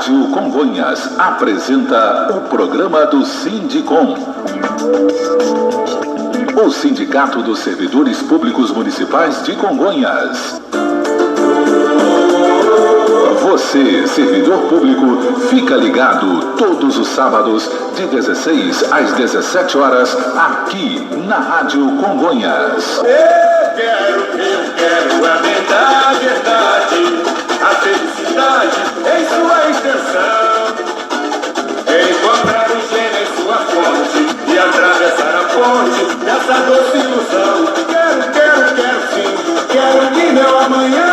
Rádio Congonhas apresenta o programa do Sindicom. O Sindicato dos Servidores Públicos Municipais de Congonhas. Você, servidor público, fica ligado todos os sábados de 16 às 17 horas aqui na Rádio Congonhas. Eu quero aumentar a verdade, a felicidade em sua extensão. Encontrar o gênio em sua fonte e atravessar a ponte dessa doce ilusão. Quero sim, quero que meu amanhã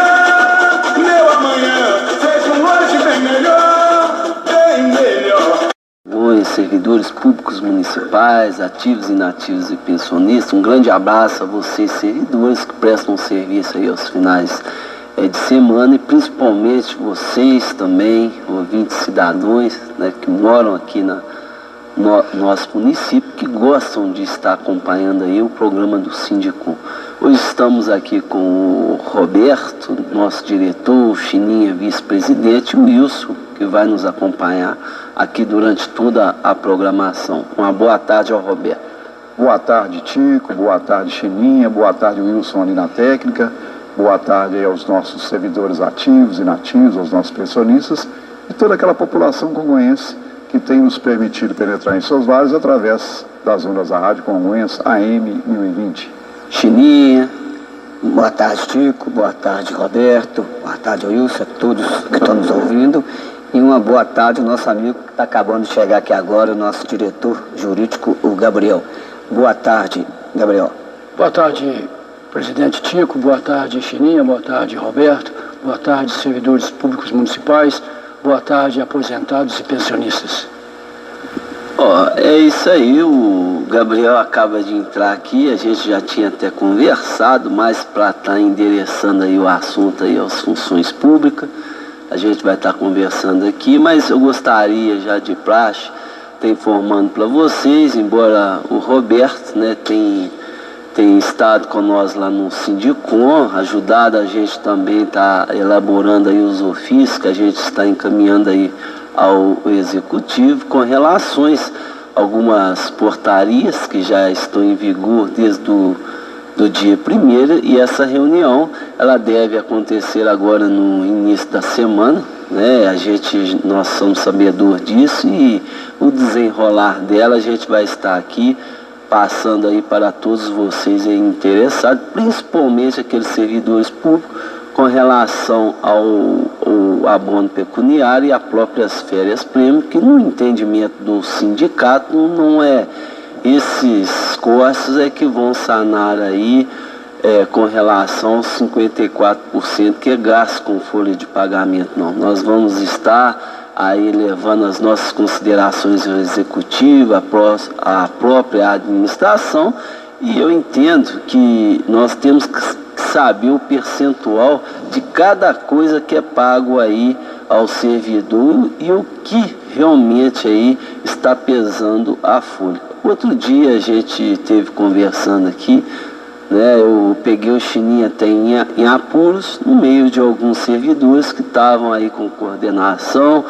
seja um hoje bem melhor, bem melhor. Oi, servidores públicos municipais, ativos, inativos e pensionistas, um grande abraço a vocês, servidores que prestam serviço aí aos finais de semana, e principalmente vocês também, ouvintes cidadãos, né, que moram aqui no nosso município, que gostam de estar acompanhando aí o programa do Sindicom. Hoje estamos aqui com o Roberto, nosso diretor, o Chininha, vice-presidente, e o Wilson, que vai nos acompanhar aqui durante toda a programação. Uma boa tarde ao Roberto. Boa tarde, Tico, boa tarde, Chininha, boa tarde, Wilson, ali na técnica, boa tarde aí aos nossos servidores ativos, inativos, aos nossos pensionistas e toda aquela população congonhense que tem nos permitido penetrar em seus lares através das ondas da Rádio Congonhas AM 1020. Chininha. Boa tarde, Tico, boa tarde, Roberto, boa tarde, Wilson, a todos que estão nos ouvindo, e uma boa tarde ao nosso amigo que está acabando de chegar aqui agora, o nosso diretor jurídico, o Gabriel. Boa tarde, Gabriel. Boa tarde, presidente Tico, boa tarde, Chininha, boa tarde, Roberto, boa tarde, servidores públicos municipais, boa tarde, aposentados e pensionistas. É isso aí, o Gabriel acaba de entrar aqui, a gente já tinha até conversado, mas para estar endereçando aí o assunto aí às funções públicas, a gente vai estar conversando aqui, mas eu gostaria já de praxe estar informando para vocês, embora o Roberto, né, tem estado com nós lá no Sindicom, ajudado a gente também está elaborando aí os ofícios que a gente está encaminhando aí ao executivo com relações a algumas portarias que já estão em vigor desde do dia 1º, e essa reunião ela deve acontecer agora no início da semana, né? Nós somos sabedores disso, e o desenrolar dela a gente vai estar aqui passando aí para todos vocês aí interessados, principalmente aqueles servidores públicos, com relação ao abono pecuniário e às próprias férias-prêmio, que no entendimento do sindicato não é esses custos que vão sanar aí com relação aos 54% que é gasto com folha de pagamento, não. Nós vamos estar aí levando as nossas considerações ao executivo, à própria administração, e eu entendo que nós temos que saber o percentual de cada coisa que é pago aí ao servidor e o que realmente aí está pesando a folha. Outro dia a gente esteve conversando aqui, né, eu peguei o Chininha até em apuros, no meio de alguns servidores que estavam aí com coordenação,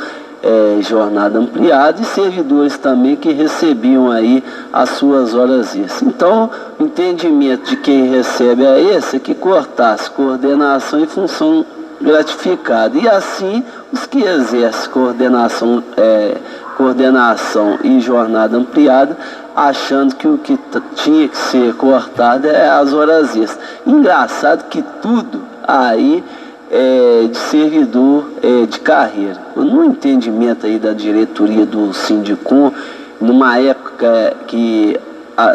jornada ampliada, e servidores também que recebiam aí as suas horas extras. Então, o entendimento de quem recebe é esse, que cortasse coordenação e função gratificada, e assim os que exercem coordenação e jornada ampliada, achando que o que tinha que ser cortado é as horas extras. Engraçado que tudo aí de servidor de carreira. No entendimento aí da diretoria do Sindicom, numa época que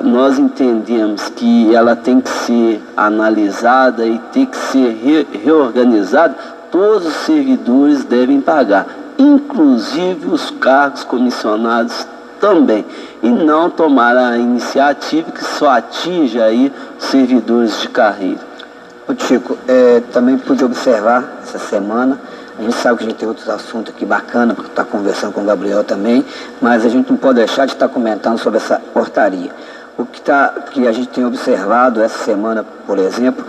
nós entendemos que ela tem que ser analisada e tem que ser reorganizada, todos os servidores devem pagar, inclusive os cargos comissionados também, e não tomar a iniciativa que só atinge aí os servidores de carreira. Ô Tico, também pude observar essa semana, a gente sabe que a gente tem outros assuntos aqui bacanas, porque está conversando com o Gabriel também, mas a gente não pode deixar de estar comentando sobre essa portaria. O que a gente tem observado essa semana, por exemplo,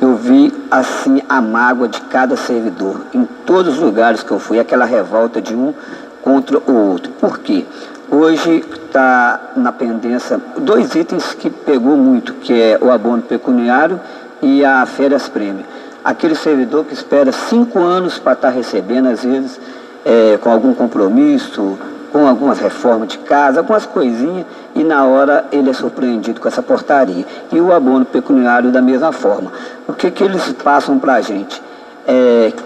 eu vi assim a mágoa de cada servidor. Em todos os lugares que eu fui, aquela revolta de um contra o outro. Por quê? Hoje está na pendência 2 itens que pegou muito, que é o abono pecuniário e a férias-prêmio. Aquele servidor que espera 5 anos para estar recebendo, às vezes, com algum compromisso, com algumas reformas de casa, algumas coisinhas, e na hora ele é surpreendido com essa portaria. E o abono pecuniário da mesma forma. O que eles passam para a gente?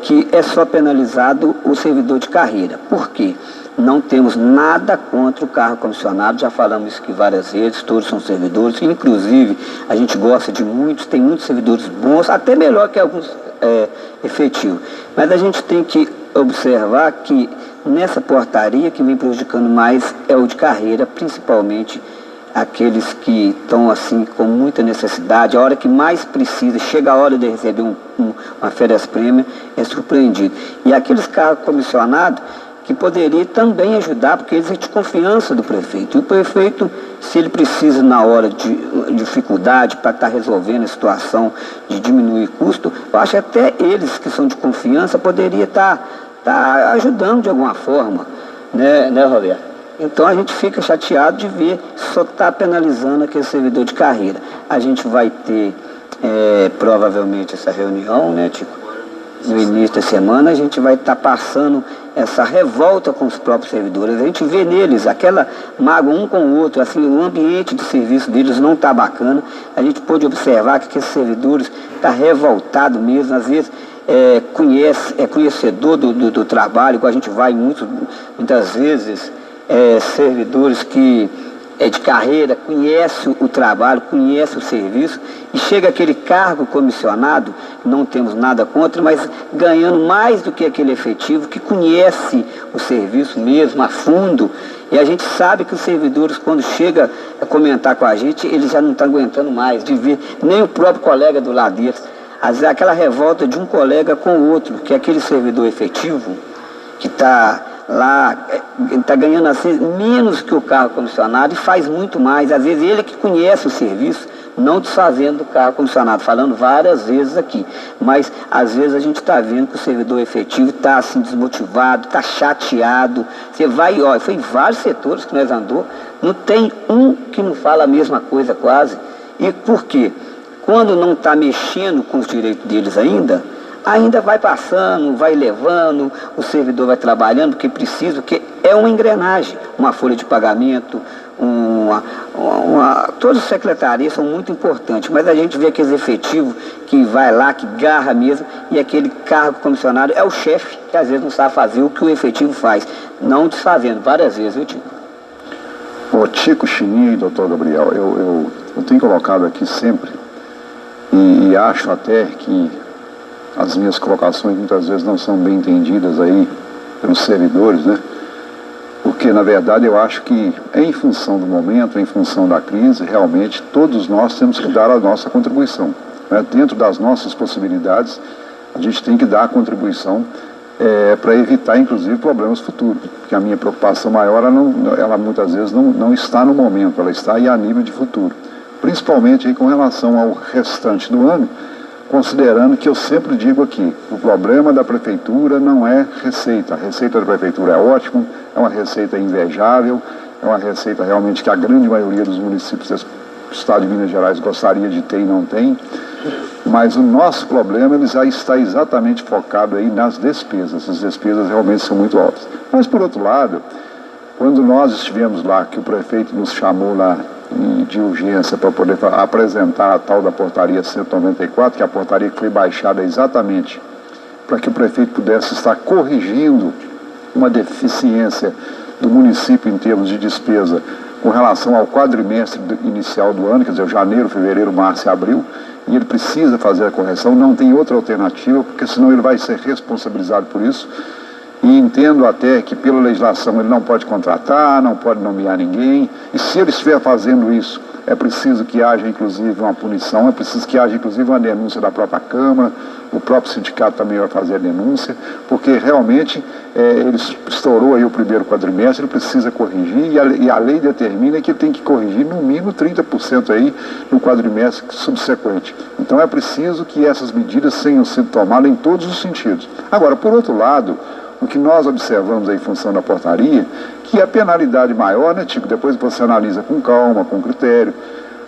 Que é só penalizado o servidor de carreira. Por quê? Não temos nada contra o cargo comissionado, já falamos isso aqui várias vezes, todos são servidores, inclusive a gente gosta de muitos, tem muitos servidores bons, até melhor que alguns efetivos. Mas a gente tem que observar que nessa portaria que vem prejudicando mais é o de carreira, principalmente aqueles que estão assim com muita necessidade, a hora que mais precisa, chega a hora de receber uma férias-prêmio, é surpreendido. E aqueles cargos comissionados que poderia também ajudar, porque eles são de confiança do prefeito. E o prefeito, se ele precisa na hora de dificuldade para estar resolvendo a situação de diminuir custo, eu acho que até eles que são de confiança poderia estar ajudando de alguma forma, né, Roberto? Então a gente fica chateado de ver só está penalizando aquele servidor de carreira. A gente vai ter provavelmente essa reunião, né, Tico? No início da semana a gente vai estar passando essa revolta com os próprios servidores. A gente vê neles aquela mágoa um com o outro, assim, o ambiente de serviço deles não está bacana. A gente pode observar que aqueles servidores estão revoltados mesmo, às vezes é conhecedor do trabalho, igual a gente vai muitas vezes, servidores que de carreira, conhece o trabalho, conhece o serviço, e chega aquele cargo comissionado, não temos nada contra, mas ganhando mais do que aquele efetivo, que conhece o serviço mesmo, a fundo, e a gente sabe que os servidores, quando chega a comentar com a gente, eles já não estão aguentando mais, de ver nem o próprio colega do lado deles. Às vezes aquela revolta de um colega com o outro, que é aquele servidor efetivo, que está lá, está ganhando assim, menos que o cargo comissionado e faz muito mais. Às vezes ele que conhece o serviço, não desfazendo do cargo comissionado, falando várias vezes aqui. Mas às vezes a gente está vendo que o servidor efetivo está assim desmotivado, está chateado. Você vai, olha, foi em vários setores que nós andou, não tem um que não fala a mesma coisa quase. E por quê? Quando não está mexendo com os direitos deles ainda vai passando, vai levando, o servidor vai trabalhando, porque precisa, porque é uma engrenagem, uma folha de pagamento, todas as secretarias são muito importantes, mas a gente vê aqueles efetivos que vai lá, que garra mesmo, e aquele cargo comissionário é o chefe, que às vezes não sabe fazer o que o efetivo faz, não desfazendo, várias vezes, viu, Tico? Ô Tico, Chininha e doutor Gabriel, eu tenho colocado aqui sempre, e acho até que as minhas colocações muitas vezes não são bem entendidas aí pelos servidores, né? Porque, na verdade, eu acho que, em função do momento, em função da crise, realmente, todos nós temos que dar a nossa contribuição, né? Dentro das nossas possibilidades, a gente tem que dar a contribuição para evitar, inclusive, problemas futuros. Porque a minha preocupação maior, ela muitas vezes não está no momento, ela está aí a nível de futuro. Principalmente aí com relação ao restante do ano, considerando que eu sempre digo aqui, o problema da prefeitura não é receita. A receita da prefeitura é ótima, é uma receita invejável, é uma receita realmente que a grande maioria dos municípios do estado de Minas Gerais gostaria de ter e não tem. Mas o nosso problema ele já está exatamente focado aí nas despesas. As despesas realmente são muito altas. Mas, por outro lado, quando nós estivemos lá, que o prefeito nos chamou lá de urgência para poder apresentar a tal da portaria 194, que é a portaria que foi baixada exatamente para que o prefeito pudesse estar corrigindo uma deficiência do município em termos de despesa com relação ao quadrimestre inicial do ano, quer dizer, janeiro, fevereiro, março e abril, e ele precisa fazer a correção, não tem outra alternativa, porque senão ele vai ser responsabilizado por isso. E entendo até que pela legislação ele não pode contratar, não pode nomear ninguém, e se ele estiver fazendo isso é preciso que haja inclusive uma punição, é preciso que haja inclusive uma denúncia da própria Câmara, o próprio sindicato também vai fazer a denúncia, porque realmente ele estourou aí o primeiro quadrimestre, ele precisa corrigir e a lei determina que ele tem que corrigir no mínimo 30% aí no quadrimestre subsequente. Então é preciso que essas medidas tenham sido tomadas em todos os sentidos. Agora, por outro lado, o que nós observamos aí em função da portaria, que a penalidade maior, né, Tico, depois que você analisa com calma, com critério,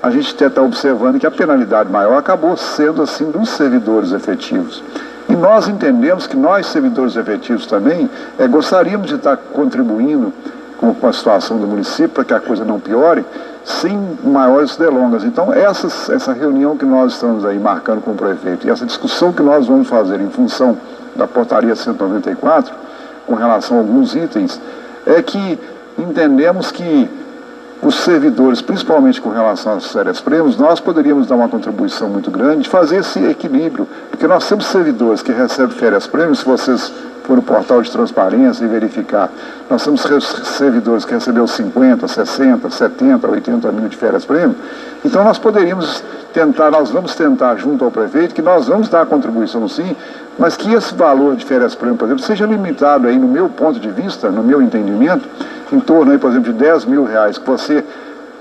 a gente até está observando que a penalidade maior acabou sendo assim dos servidores efetivos. E nós entendemos que nós, servidores efetivos também, gostaríamos de estar contribuindo com a situação do município para que a coisa não piore, sem maiores delongas. Então, essa reunião que nós estamos aí marcando com o prefeito e essa discussão que nós vamos fazer em função da portaria 194, com relação a alguns itens, é que entendemos que os servidores, principalmente com relação às férias prêmios, nós poderíamos dar uma contribuição muito grande de fazer esse equilíbrio, porque nós temos servidores que recebem férias prêmios, se vocês for no portal de transparência e verificar, nós temos servidores que receberam 50, 60, 70, 80 mil de férias prêmio, então nós poderíamos tentar, nós vamos tentar junto ao prefeito, que nós vamos dar a contribuição sim, mas que esse valor de férias prêmio, por exemplo, seja limitado aí no meu ponto de vista, no meu entendimento, em torno aí, por exemplo, de R$10 mil, que você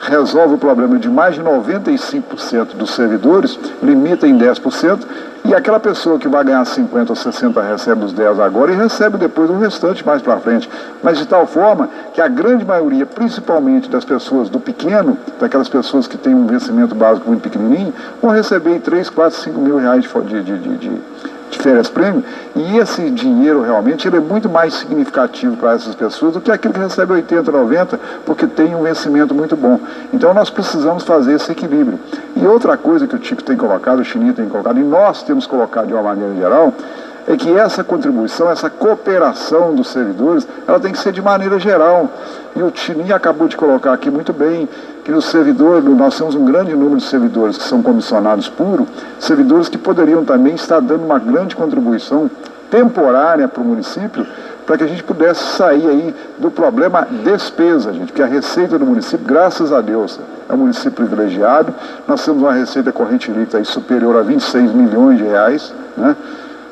resolve o problema de mais de 95% dos servidores, limita em 10%, e aquela pessoa que vai ganhar 50 ou 60 recebe os 10 agora e recebe depois o restante mais para frente. Mas de tal forma que a grande maioria, principalmente das pessoas do pequeno, daquelas pessoas que têm um vencimento básico muito pequenininho, vão receber 3, 4, 5 mil reais de férias prêmio, e esse dinheiro realmente ele é muito mais significativo para essas pessoas do que aquele que recebe 80, 90, porque tem um vencimento muito bom. Então nós precisamos fazer esse equilíbrio. E outra coisa que o Tico tem colocado, o Chininha tem colocado, e nós temos colocado de uma maneira geral, é que essa contribuição, essa cooperação dos servidores, ela tem que ser de maneira geral. E o Chininha acabou de colocar aqui muito bem, que os servidores, nós temos um grande número de servidores que são comissionados puros, servidores que poderiam também estar dando uma grande contribuição temporária para o município, para que a gente pudesse sair aí do problema despesa, gente, porque a receita do município, graças a Deus, é um município privilegiado, nós temos uma receita corrente líquida aí superior a 26 milhões de reais, né?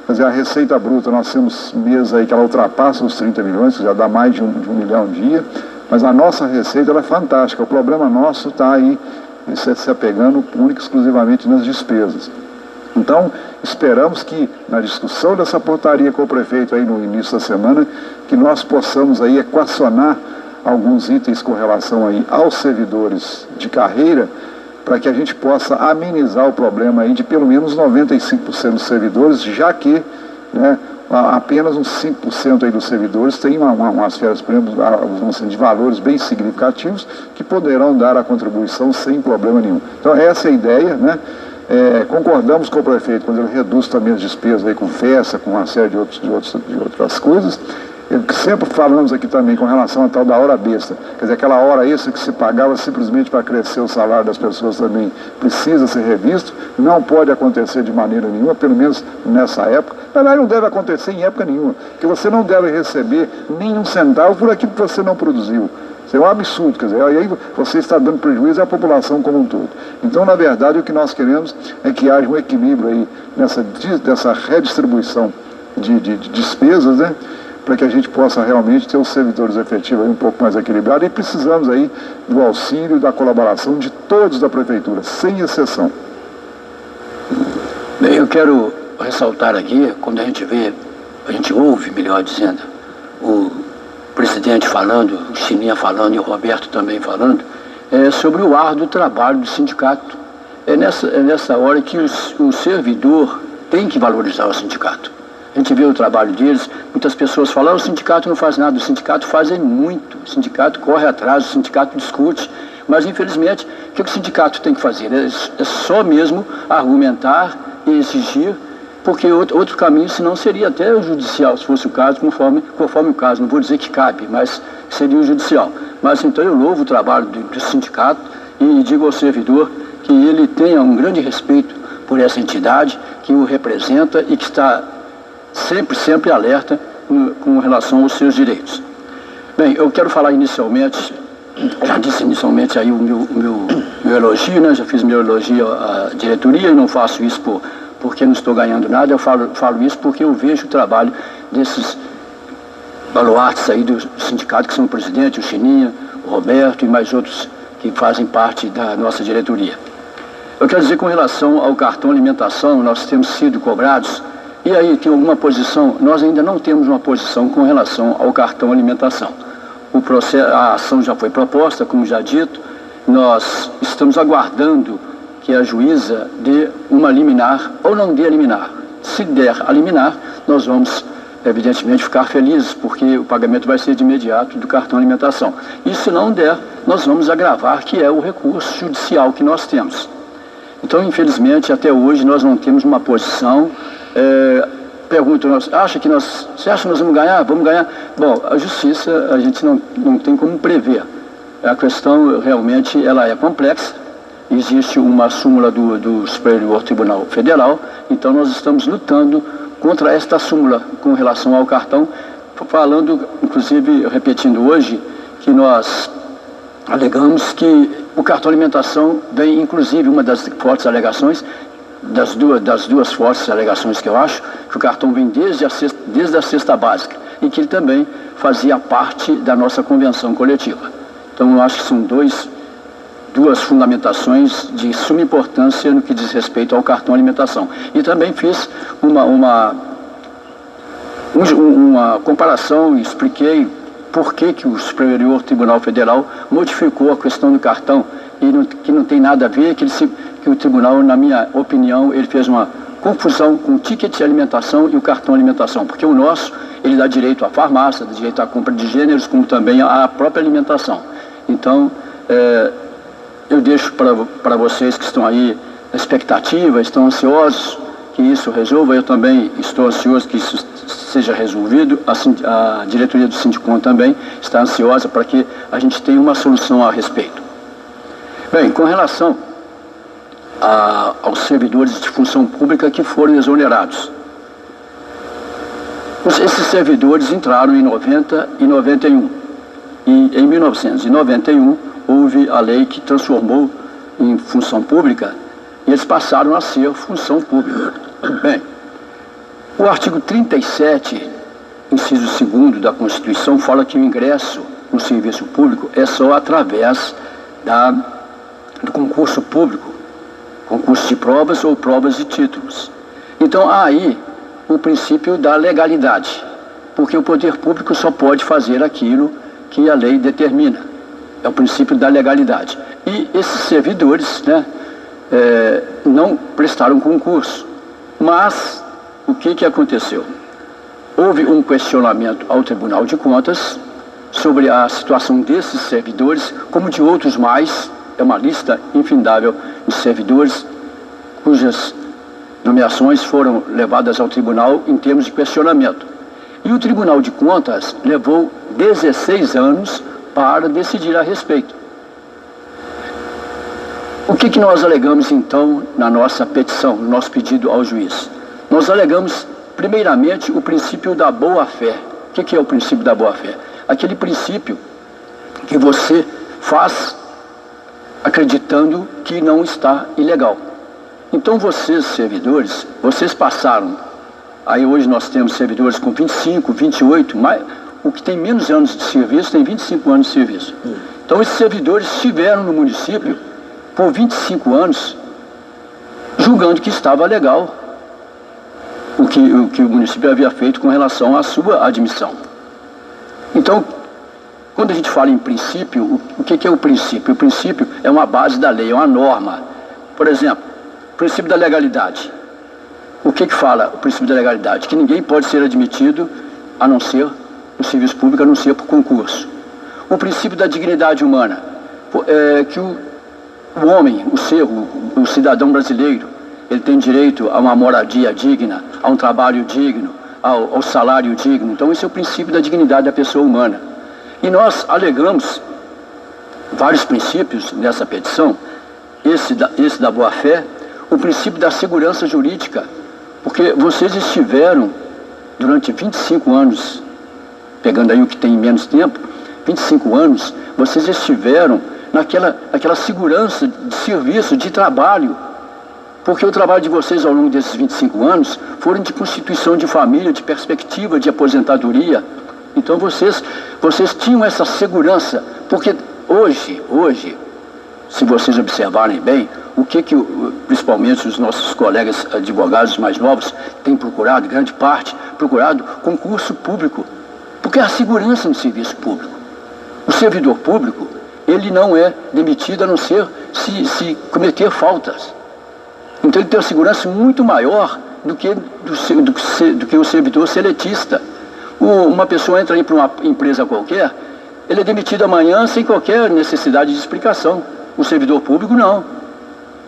Quer dizer, a receita bruta, nós temos meses aí que ela ultrapassa os 30 milhões, que já dá mais de um milhão dia, mas a nossa receita ela é fantástica. O problema nosso está aí se apegando única e exclusivamente nas despesas. Então, esperamos que na discussão dessa portaria com o prefeito aí no início da semana, que nós possamos aí equacionar alguns itens com relação aí aos servidores de carreira, para que a gente possa amenizar o problema aí de pelo menos 95% dos servidores, já que, né, apenas uns 5% aí dos servidores têm umas férias prêmios de valores bem significativos que poderão dar a contribuição sem problema nenhum. Então essa é a ideia, né? Concordamos com o prefeito quando ele reduz também as despesas aí com festa, com uma série de outras coisas. Sempre falamos aqui também com relação à tal da hora besta, quer dizer, aquela hora extra que se pagava simplesmente para crescer o salário das pessoas também precisa ser revisto, não pode acontecer de maneira nenhuma, pelo menos nessa época. Na verdade, não deve acontecer em época nenhuma, porque você não deve receber nenhum centavo por aquilo que você não produziu. Isso é um absurdo, quer dizer, aí você está dando prejuízo à população como um todo. Então, na verdade, o que nós queremos é que haja um equilíbrio aí dessa redistribuição de despesas, né? Para que a gente possa realmente ter os servidores efetivos aí um pouco mais equilibrados, e precisamos aí do auxílio e da colaboração de todos da prefeitura, sem exceção. Bem, eu quero ressaltar aqui, quando a gente ouve, melhor dizendo, o presidente falando, o Chininha falando e o Roberto também falando, sobre o árduo trabalho do sindicato. É nessa hora que o servidor tem que valorizar o sindicato. A gente vê o trabalho deles, muitas pessoas falam, o sindicato não faz nada, o sindicato faz muito, o sindicato corre atrás, o sindicato discute, mas infelizmente, o que o sindicato tem que fazer? É só mesmo argumentar e exigir, porque outro caminho, senão seria até o judicial, se fosse o caso, conforme o caso, não vou dizer que cabe, mas seria o judicial. Mas então eu louvo o trabalho do sindicato e digo ao servidor que ele tenha um grande respeito por essa entidade que o representa e que está sempre alerta com relação aos seus direitos. Bem, eu quero falar inicialmente, já disse inicialmente aí o meu meu elogio, né? Já fiz meu elogio à diretoria e não faço isso porque não estou ganhando nada, eu falo isso porque eu vejo o trabalho desses baluartes aí do sindicato, que são o presidente, o Chininha, o Roberto e mais outros que fazem parte da nossa diretoria. Eu quero dizer, com relação ao cartão alimentação, nós temos sido cobrados, e aí tem alguma posição? Nós ainda não temos uma posição com relação ao cartão alimentação. A ação já foi proposta, como já dito, nós estamos aguardando que a juíza dê uma liminar ou não dê a liminar. Se der a liminar, nós vamos, evidentemente, ficar felizes, porque o pagamento vai ser de imediato do cartão alimentação. E se não der, nós vamos agravar, que é o recurso judicial que nós temos. Então, infelizmente, até hoje nós não temos uma posição. Pergunto, você acha que nós vamos ganhar? Vamos ganhar? Bom, a justiça a gente não tem como prever. A questão realmente ela é complexa. Existe uma súmula do Superior Tribunal Federal, então nós estamos lutando contra esta súmula com relação ao cartão, falando, inclusive, repetindo hoje, que nós alegamos que o cartão alimentação vem, inclusive, uma das fortes alegações, das duas fortes alegações que eu acho, que o cartão vem desde a cesta básica e que ele também fazia parte da nossa convenção coletiva. Então, eu acho que são duas fundamentações de suma importância no que diz respeito ao cartão alimentação. E também fiz uma comparação e expliquei por que o Superior Tribunal Federal modificou a questão do cartão e que não tem nada a ver, que o tribunal, na minha opinião, ele fez uma confusão com o ticket de alimentação e o cartão alimentação, porque o nosso, ele dá direito à farmácia, dá direito à compra de gêneros, como também à própria alimentação. Então, eu deixo para vocês que estão aí na expectativa, estão ansiosos que isso resolva. Eu também estou ansioso que isso seja resolvido. A diretoria do Sindicom também está ansiosa para que a gente tenha uma solução a respeito. Bem, com relação aos servidores de função pública que foram exonerados. Esses servidores entraram em 90 e 91. E em 1991 houve a lei que transformou em função pública e eles passaram a ser função pública. Bem, o artigo 37, inciso 2º da Constituição, fala que o ingresso no serviço público é só através do concurso público, concurso de provas ou provas de títulos. Então, há aí o princípio da legalidade, porque o poder público só pode fazer aquilo que a lei determina. É o princípio da legalidade. E esses servidores, não prestaram concurso. Mas, o que aconteceu? Houve um questionamento ao Tribunal de Contas sobre a situação desses servidores, como de outros mais. É uma lista infindável de servidores cujas nomeações foram levadas ao tribunal em termos de questionamento. E o Tribunal de Contas levou 16 anos para decidir a respeito. O que nós alegamos, então, na nossa petição, no nosso pedido ao juiz? Nós alegamos, primeiramente, o princípio da boa-fé. O que é o princípio da boa-fé? Aquele princípio que você faz acreditando que não está ilegal. Então, vocês, servidores, vocês passaram, aí hoje nós temos servidores com 25, 28, mas o que tem menos anos de serviço tem 25 anos de serviço. Então, esses servidores estiveram no município por 25 anos, julgando que estava legal o que o município havia feito com relação à sua admissão. Então, quando a gente fala em princípio, o que é o princípio? O princípio é uma base da lei, é uma norma. Por exemplo, o princípio da legalidade. O que fala o princípio da legalidade? Que ninguém pode ser admitido a não ser no serviço público, a não ser por concurso. O princípio da dignidade humana, que o homem, o cidadão brasileiro, ele tem direito a uma moradia digna, a um trabalho digno, ao salário digno. Então, esse é o princípio da dignidade da pessoa humana. E nós alegamos vários princípios nessa petição, esse da boa-fé, o princípio da segurança jurídica, porque vocês estiveram durante 25 anos, pegando aí o que tem menos tempo, 25 anos, vocês estiveram naquela segurança de serviço, de trabalho. Porque o trabalho de vocês ao longo desses 25 anos foram de constituição de família, de perspectiva, de aposentadoria. Então vocês tinham essa segurança, porque hoje, se vocês observarem bem, o que principalmente os nossos colegas advogados mais novos têm procurado, grande parte, procurado concurso público, porque há segurança no serviço público. O servidor público, ele não é demitido a não ser se cometer faltas. Então ele tem uma segurança muito maior do que o servidor seletista. Uma pessoa entra aí para uma empresa qualquer, ele é demitido amanhã sem qualquer necessidade de explicação. O servidor público não.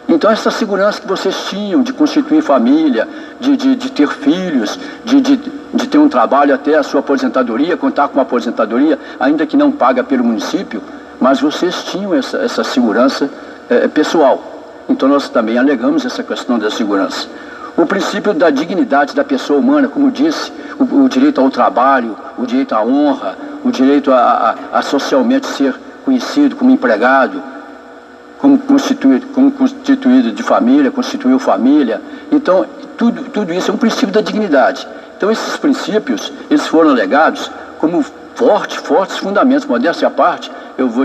Então essa segurança que vocês tinham de constituir família, de ter filhos, de ter um trabalho até a sua aposentadoria, contar com uma aposentadoria, ainda que não paga pelo município, mas vocês tinham essa segurança pessoal. Então nós também alegamos essa questão da segurança. O princípio da dignidade da pessoa humana, como disse, o direito ao trabalho, o direito à honra, o direito a socialmente ser conhecido como empregado, como constituído de família, constituiu família. Então, tudo isso é um princípio da dignidade. Então, esses princípios, eles foram alegados como fortes fundamentos, modéstia à parte,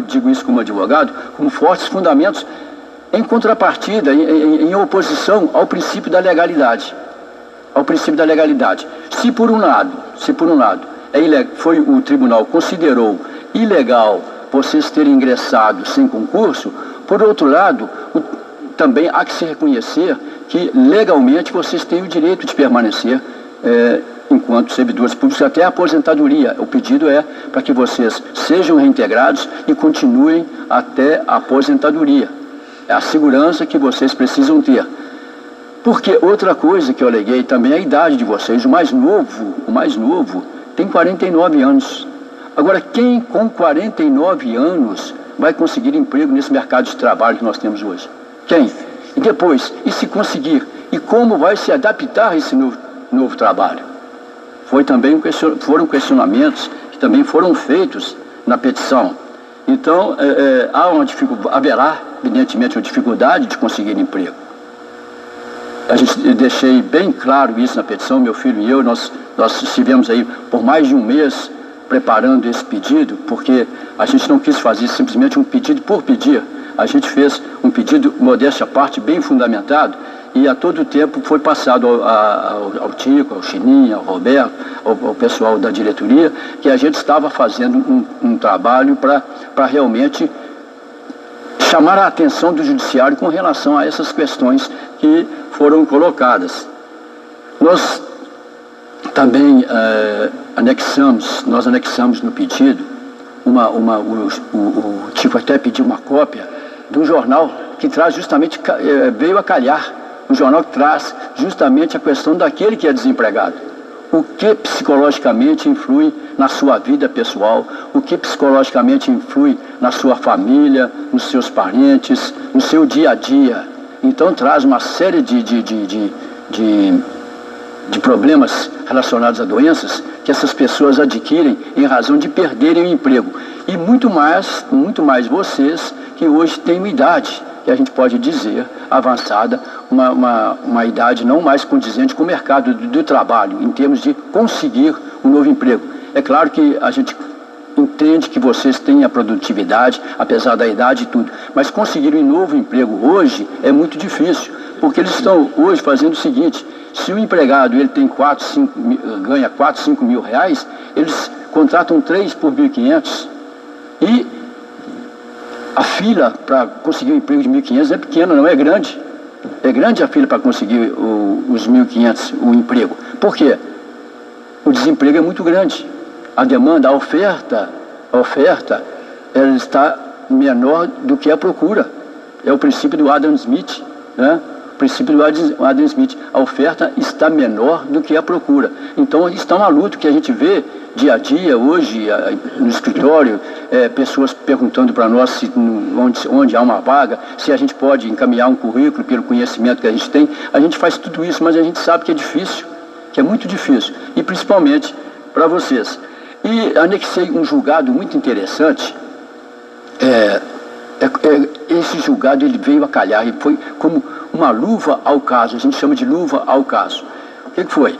digo isso como advogado, como fortes fundamentos em contrapartida, em oposição ao princípio da legalidade. Ao princípio da legalidade. Se por um lado, o tribunal considerou ilegal vocês terem ingressado sem concurso, por outro lado, também há que se reconhecer que legalmente vocês têm o direito de permanecer enquanto servidores públicos até a aposentadoria. O pedido é para que vocês sejam reintegrados e continuem até a aposentadoria. É a segurança que vocês precisam ter. Porque outra coisa que eu aleguei também é a idade de vocês. O mais novo tem 49 anos. Agora, quem com 49 anos vai conseguir emprego nesse mercado de trabalho que nós temos hoje? Quem? E depois, e se conseguir? E como vai se adaptar a esse novo trabalho? Foram questionamentos que também foram feitos na petição. Então, haverá, evidentemente, uma dificuldade de conseguir emprego. Eu deixei bem claro isso na petição, meu filho e eu, nós estivemos aí por mais de um mês preparando esse pedido, porque a gente não quis fazer simplesmente um pedido por pedir. A gente fez um pedido, modéstia à parte, bem fundamentado, e a todo tempo foi passado ao Tico, ao Chininha, ao Roberto, ao pessoal da diretoria, que a gente estava fazendo um trabalho para realmente chamar a atenção do judiciário com relação a essas questões que foram colocadas. Nós também anexamos no pedido, o Tico até pediu uma cópia de um jornal que traz justamente, veio a calhar, um jornal que traz justamente a questão daquele que é desempregado. O que psicologicamente influi na sua vida pessoal, o que psicologicamente influi na sua família, nos seus parentes, no seu dia a dia. Então traz uma série de problemas relacionados a doenças que essas pessoas adquirem em razão de perderem o emprego. E muito mais vocês que hoje têm uma idade, que a gente pode dizer, avançada, uma idade não mais condizente com o mercado do trabalho, em termos de conseguir um novo emprego. É claro que a gente entende que vocês têm a produtividade, apesar da idade e tudo, mas conseguir um novo emprego hoje é muito difícil, porque eles estão hoje fazendo o seguinte: se o empregado ele tem ganha 4, 5 mil reais, eles contratam 3 por 1.500 e a fila para conseguir um emprego de 1.500 é pequena, não é grande. É grande a fila para conseguir os 1.500, o emprego. Por quê? O desemprego é muito grande. A demanda, a oferta, ela está menor do que a procura. É o princípio do Adam Smith, né? O princípio do Adam Smith. A oferta está menor do que a procura. Então, está uma luta que a gente vê dia a dia, hoje, no escritório, pessoas perguntando para nós onde há uma vaga, se a gente pode encaminhar um currículo pelo conhecimento que a gente tem. A gente faz tudo isso, mas a gente sabe que é difícil, que é muito difícil, e principalmente para vocês. E anexei um julgado muito interessante, Esse julgado ele veio a calhar e foi como uma luva ao caso, a gente chama de luva ao caso. O que foi?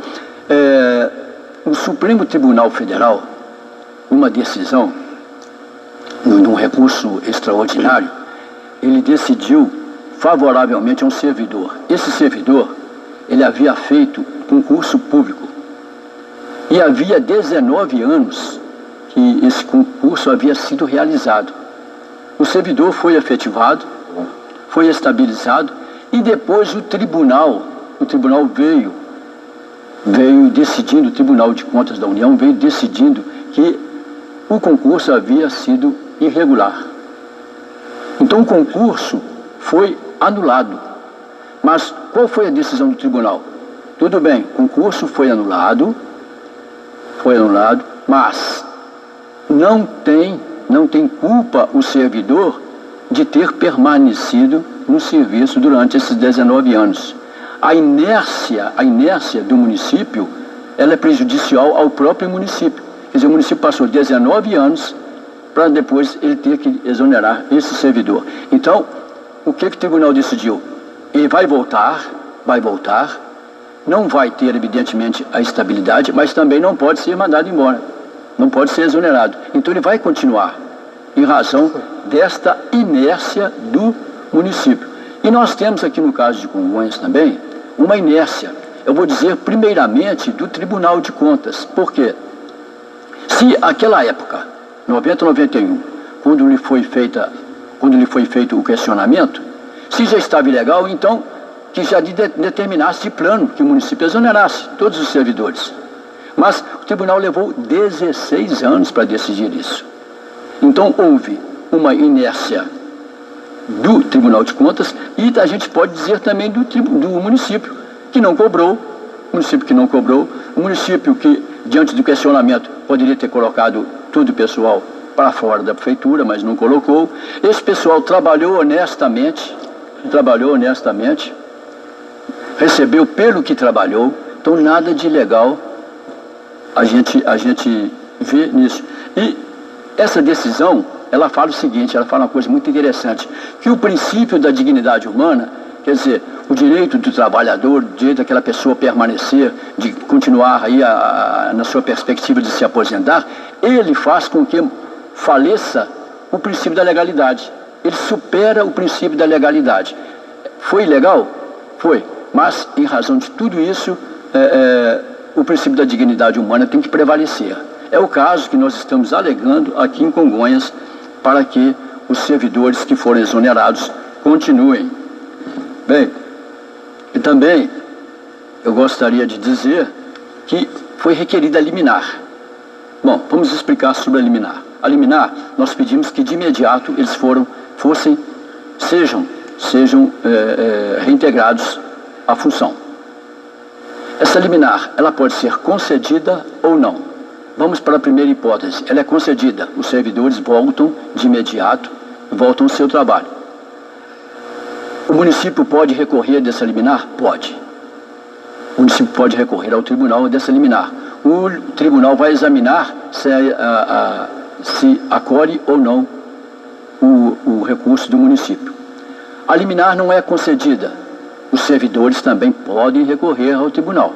O Supremo Tribunal Federal, uma decisão, num recurso extraordinário, ele decidiu favoravelmente a um servidor. Esse servidor, ele havia feito concurso público e havia 19 anos que esse concurso havia sido realizado. O servidor foi efetivado, foi estabilizado e depois o tribunal veio decidindo, o Tribunal de Contas da União veio decidindo que o concurso havia sido irregular. Então o concurso foi anulado. Mas qual foi a decisão do tribunal? Tudo bem, o concurso foi anulado, mas não tem culpa o servidor de ter permanecido no serviço durante esses 19 anos. A inércia do município, ela é prejudicial ao próprio município. Quer dizer, o município passou 19 anos para depois ele ter que exonerar esse servidor. Então, o que o tribunal decidiu? Ele vai voltar, não vai ter, evidentemente, a estabilidade, mas também não pode ser mandado embora, não pode ser exonerado. Então, ele vai continuar, em razão desta inércia do município. E nós temos aqui no caso de Congonhas também, uma inércia, eu vou dizer primeiramente do Tribunal de Contas. Por quê? Se aquela época, 90, 91, quando lhe foi feito o questionamento, se já estava ilegal, então que já determinasse de plano que o município exonerasse todos os servidores. Mas o tribunal levou 16 anos para decidir isso. Então houve uma inércia do Tribunal de Contas e a gente pode dizer também do município que não cobrou, o município que, diante do questionamento, poderia ter colocado todo o pessoal para fora da prefeitura, mas não colocou. Esse pessoal trabalhou honestamente, recebeu pelo que trabalhou, então nada de ilegal a gente vê nisso. E essa decisão, ela fala o seguinte, ela fala uma coisa muito interessante, que o princípio da dignidade humana, quer dizer, o direito do trabalhador, o direito daquela pessoa permanecer, de continuar aí na sua perspectiva de se aposentar, ele faz com que faleça o princípio da legalidade. Ele supera o princípio da legalidade. Foi ilegal? Foi. Mas, em razão de tudo isso, o princípio da dignidade humana tem que prevalecer. É o caso que nós estamos alegando aqui em Congonhas para que os servidores que forem exonerados continuem. Bem, e também eu gostaria de dizer que foi requerida a liminar. Bom, vamos explicar sobre a liminar. A liminar, nós pedimos que de imediato eles sejam reintegrados à função. Essa liminar, ela pode ser concedida ou não. Vamos para a primeira hipótese. Ela é concedida. Os servidores voltam de imediato, voltam ao seu trabalho. O município pode recorrer dessa liminar? Pode. O município pode recorrer ao tribunal dessa liminar. O tribunal vai examinar se acolhe ou não o recurso do município. A liminar não é concedida. Os servidores também podem recorrer ao tribunal.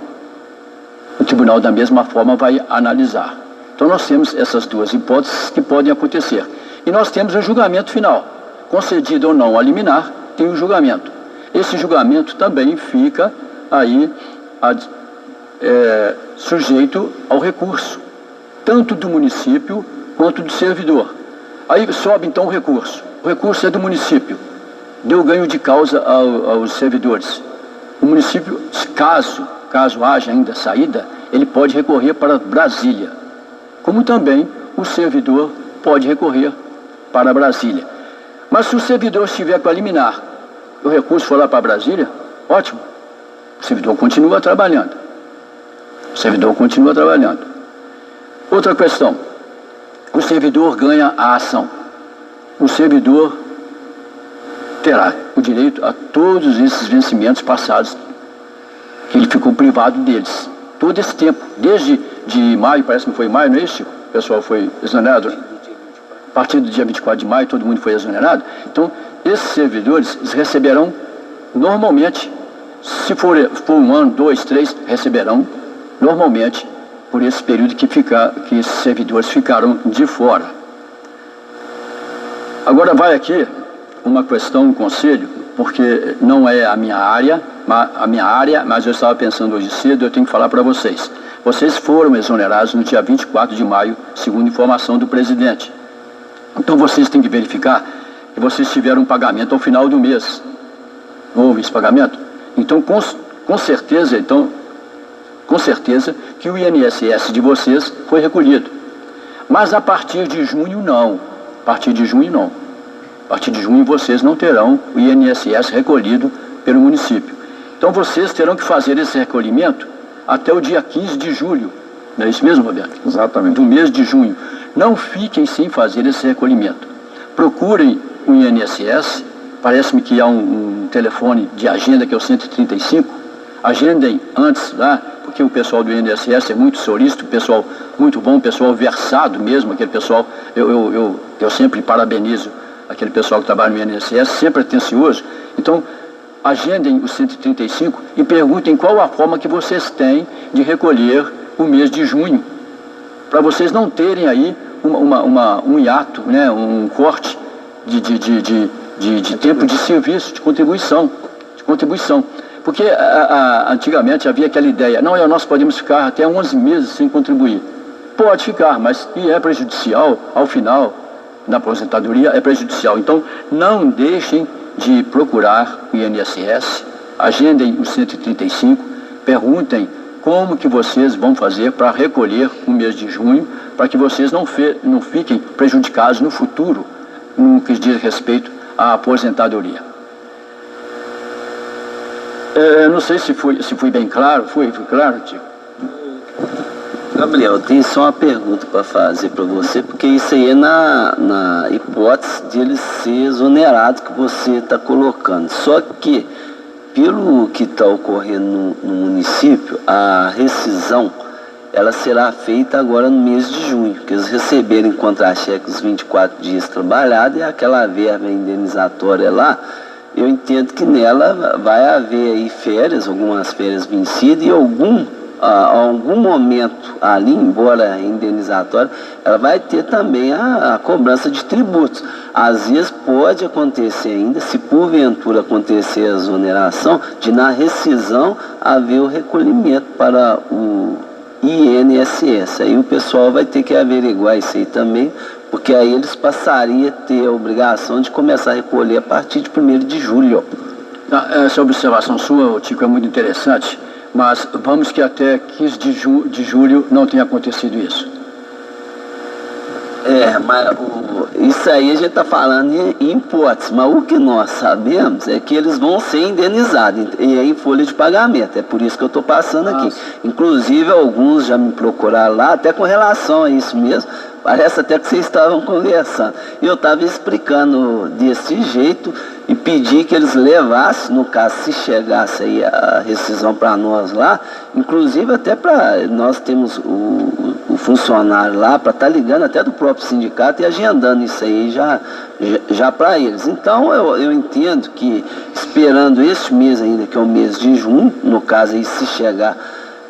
O tribunal, da mesma forma, vai analisar. Então, nós temos essas duas hipóteses que podem acontecer. E nós temos o julgamento final. Concedido ou não a liminar, tem o julgamento. Esse julgamento também fica aí sujeito ao recurso, tanto do município quanto do servidor. Aí sobe, então, o recurso. O recurso é do município. Deu ganho de causa aos servidores. O município, caso haja ainda saída, ele pode recorrer para Brasília, como também o servidor pode recorrer para Brasília. Mas se o servidor estiver com a liminar, o recurso for lá para Brasília, ótimo, o servidor continua trabalhando. Outra questão, o servidor ganha a ação. O servidor terá o direito a todos esses vencimentos passados, que ele ficou privado deles. Todo esse tempo, desde maio, parece que foi maio, não é isso, Chico? O pessoal foi exonerado? a partir do dia 24 de maio, todo mundo foi exonerado. Então, esses servidores eles receberão normalmente, se for 1 ano, 2, 3, receberão normalmente por esse período que esses servidores ficaram de fora. Agora vai aqui uma questão, um conselho, porque não é a minha área, mas eu estava pensando hoje cedo, eu tenho que falar para vocês. Vocês foram exonerados no dia 24 de maio, segundo informação do presidente. Então vocês têm que verificar que vocês tiveram um pagamento ao final do mês. Não houve esse pagamento? Então, com certeza que o INSS de vocês foi recolhido. Mas a partir de junho, não. A partir de junho, vocês não terão o INSS recolhido pelo município. Então, vocês terão que fazer esse recolhimento até o dia 15 de julho. Não é isso mesmo, Roberto? Exatamente. Do mês de junho. Não fiquem sem fazer esse recolhimento. Procurem o INSS. Parece-me que há um telefone de agenda que é o 135. Agendem antes lá, porque o pessoal do INSS é muito solícito, pessoal muito bom, pessoal versado mesmo, aquele pessoal, eu sempre parabenizo aquele pessoal que trabalha no INSS, sempre atencioso. Então, agendem o 135 e perguntem qual a forma que vocês têm de recolher o mês de junho, para vocês não terem aí um hiato, né, um corte de tempo de serviço, de contribuição. Porque antigamente havia aquela ideia, não, nós podemos ficar até 11 meses sem contribuir. Pode ficar, mas é prejudicial, ao final, na aposentadoria, é prejudicial. Então, não deixem de procurar o INSS, agendem o 135, perguntem como que vocês vão fazer para recolher o mês de junho, para que vocês não fiquem prejudicados no futuro, no que diz respeito à aposentadoria. Não sei se fui bem claro. Foi claro, tio? Gabriel, tem só uma pergunta para fazer para você, porque isso aí é na hipótese de ele ser exonerado que você está colocando. Só que, pelo que está ocorrendo no município, a rescisão ela será feita agora no mês de junho, porque eles receberem contra-cheque os 24 dias trabalhados e aquela verba indenizatória lá, eu entendo que nela vai haver aí férias, algumas férias vencidas e algum momento ali, embora indenizatória, ela vai ter também a cobrança de tributos. Às vezes pode acontecer ainda, se porventura acontecer a exoneração, de na rescisão haver o recolhimento para o INSS. Aí o pessoal vai ter que averiguar isso aí também, porque aí eles passariam a ter a obrigação de começar a recolher a partir de 1º de julho. Essa observação sua, Tico, é muito interessante, mas vamos que até 15 de julho não tenha acontecido isso. Mas isso aí a gente está falando em hipótese, mas o que nós sabemos é que eles vão ser indenizados em folha de pagamento, é por isso que eu estou passando aqui. Inclusive alguns já me procuraram lá, até com relação a isso mesmo, parece até que vocês estavam conversando. E eu estava explicando desse jeito e pedi que eles levassem, no caso, se chegasse aí a rescisão para nós lá, inclusive até para nós temos o funcionário lá, para estar ligando até do próprio sindicato e agendando isso aí já para eles. Então eu entendo que esperando esse mês ainda, que é o mês de junho, no caso aí se chegar,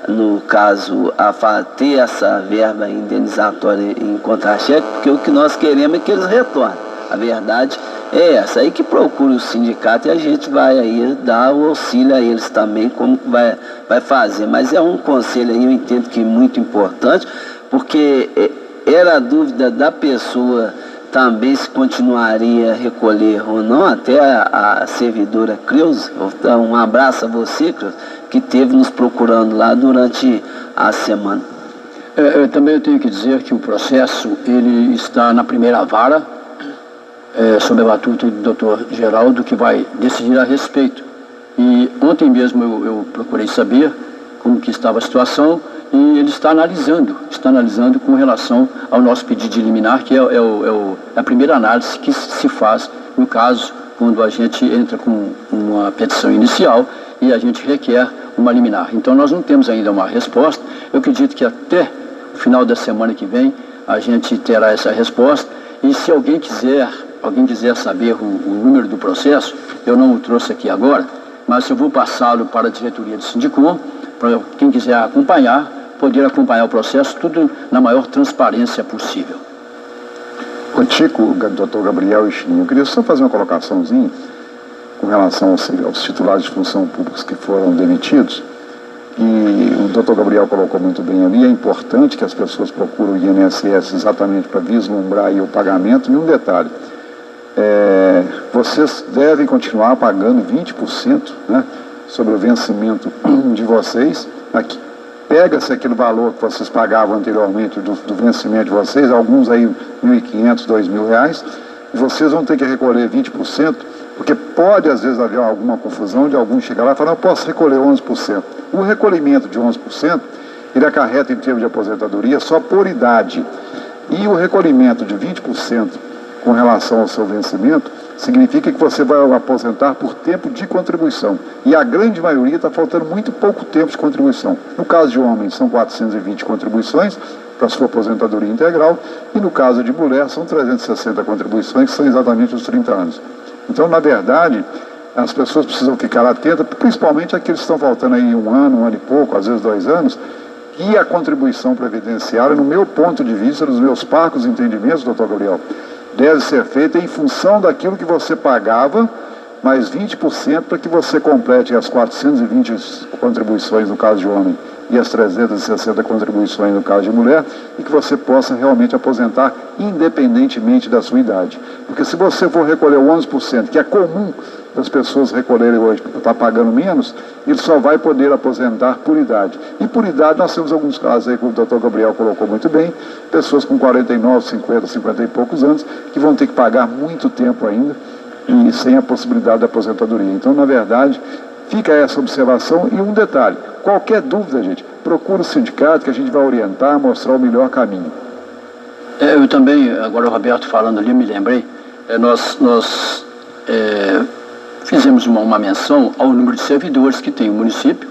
no caso, a ter essa verba indenizatória em contra-cheque, porque o que nós queremos é que eles retornem. A verdade é essa, aí que procura o sindicato e a gente vai aí dar o auxílio a eles também, como vai fazer. Mas é um conselho aí, eu entendo que é muito importante, porque era a dúvida da pessoa também se continuaria a recolher ou não, até a servidora Creuza. Então, um abraço a você, Creuza, que esteve nos procurando lá durante a semana. Também eu tenho que dizer que o processo ele está na primeira vara, sob a batuta do Dr. Geraldo, que vai decidir a respeito. E ontem mesmo eu procurei saber como que estava a situação e ele está analisando com relação ao nosso pedido de liminar, que é a primeira análise que se faz no caso quando a gente entra com uma petição inicial e a gente requer uma liminar. Então nós não temos ainda uma resposta. Eu acredito que até o final da semana que vem a gente terá essa resposta E se alguém quiser saber o número do processo, eu não o trouxe aqui agora, mas eu vou passá-lo para a diretoria do Sindicom, para quem quiser acompanhar, poder acompanhar o processo, tudo na maior transparência possível. O Tico, doutor Gabriel e Chininho, eu queria só fazer uma colocaçãozinha com relação aos titulares de função pública que foram demitidos. E o doutor Gabriel colocou muito bem ali, é importante que as pessoas procurem o INSS exatamente para vislumbrar aí o pagamento. E um detalhe, vocês devem continuar pagando 20%, né, sobre o vencimento de vocês. Aqui, pega-se aquele valor que vocês pagavam anteriormente do vencimento de vocês, alguns aí R$1.500, R$2.000, e vocês vão ter que recolher 20%, porque pode às vezes haver alguma confusão de algum chegar lá e falar, não, eu posso recolher 11%. O recolhimento de 11%, ele acarreta em termos de aposentadoria só por idade. E o recolhimento de 20% com relação ao seu vencimento, significa que você vai aposentar por tempo de contribuição. E a grande maioria está faltando muito pouco tempo de contribuição. No caso de homens, são 420 contribuições para a sua aposentadoria integral, e no caso de mulher, são 360 contribuições, que são exatamente os 30 anos. Então, na verdade, as pessoas precisam ficar atentas, principalmente aqueles que estão faltando aí um ano e pouco, às vezes 2 anos, e a contribuição previdenciária, no meu ponto de vista, nos meus parcos entendimentos, doutor Gabriel, deve ser feita em função daquilo que você pagava, mais 20% para que você complete as 420 contribuições no caso de homem e as 360 contribuições no caso de mulher, e que você possa realmente aposentar independentemente da sua idade. Porque se você for recolher o 11%, que é comum das pessoas recolherem hoje, porque está pagando menos, ele só vai poder aposentar por idade. E por idade nós temos alguns casos aí, como o doutor Gabriel colocou muito bem, pessoas com 49, 50, 50 e poucos anos, que vão ter que pagar muito tempo ainda, e sem a possibilidade da aposentadoria. Então, na verdade, fica essa observação. E um detalhe, qualquer dúvida, gente, procura o sindicato que a gente vai orientar, mostrar o melhor caminho. Eu também, agora o Roberto falando ali, eu me lembrei, nós fizemos uma menção ao número de servidores que tem o município